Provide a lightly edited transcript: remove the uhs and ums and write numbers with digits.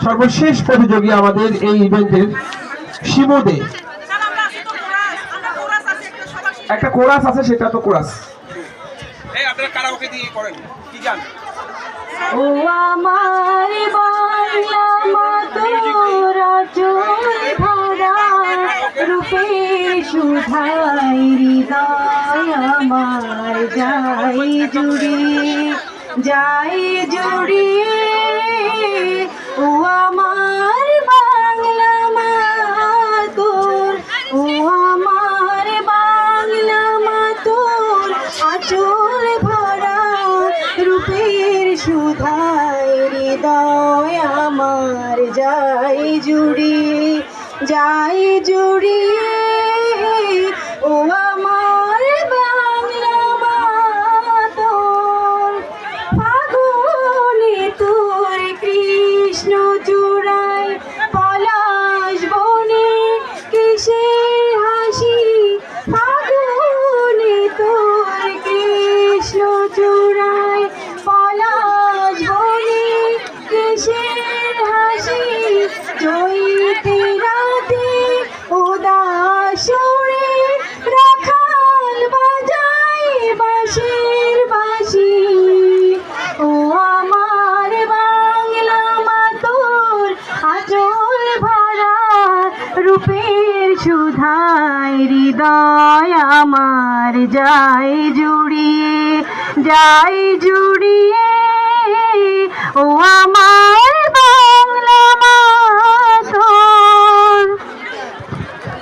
সর্বশেষ প্রতিযোগী আমাদের এই ইভেন্টের শিমু দে। একটা কোরাস আছে, সেটা তো কোরাস এই আপনারা কারাওকে দিয়ে করেন কি জান। ও আমার বাংলা মাতোরা চোখ ভরা রূপে সুধাই হৃদয় আমার যাই জুড়িয়ে ও আমার বাংলা মাতোর, ও আমার বাংলা মাতোর আঁচল ভরা রূপের সুধাই হৃদয় আমার যাই জুড়িয়ে ও আমার বাংলা মাতোর। ফাগুনে তোর কৃষ্ণ চূড়ায় পলাশ বনে কিসের হাসি, ফাগুনে তোর কৃষ্ণ চূড়ায় পলাশ বনে কিসের হাসি, চৈতে রাতে উদাসরে রাখাল বাজায় বাঁশির বাঁশি। ও আমার বাংলা মাতোর আঁচল ভরা রূপের সুধাই হৃদয় আমার যাই জুড়িয়ে ও আমার বাংলা মাতোর।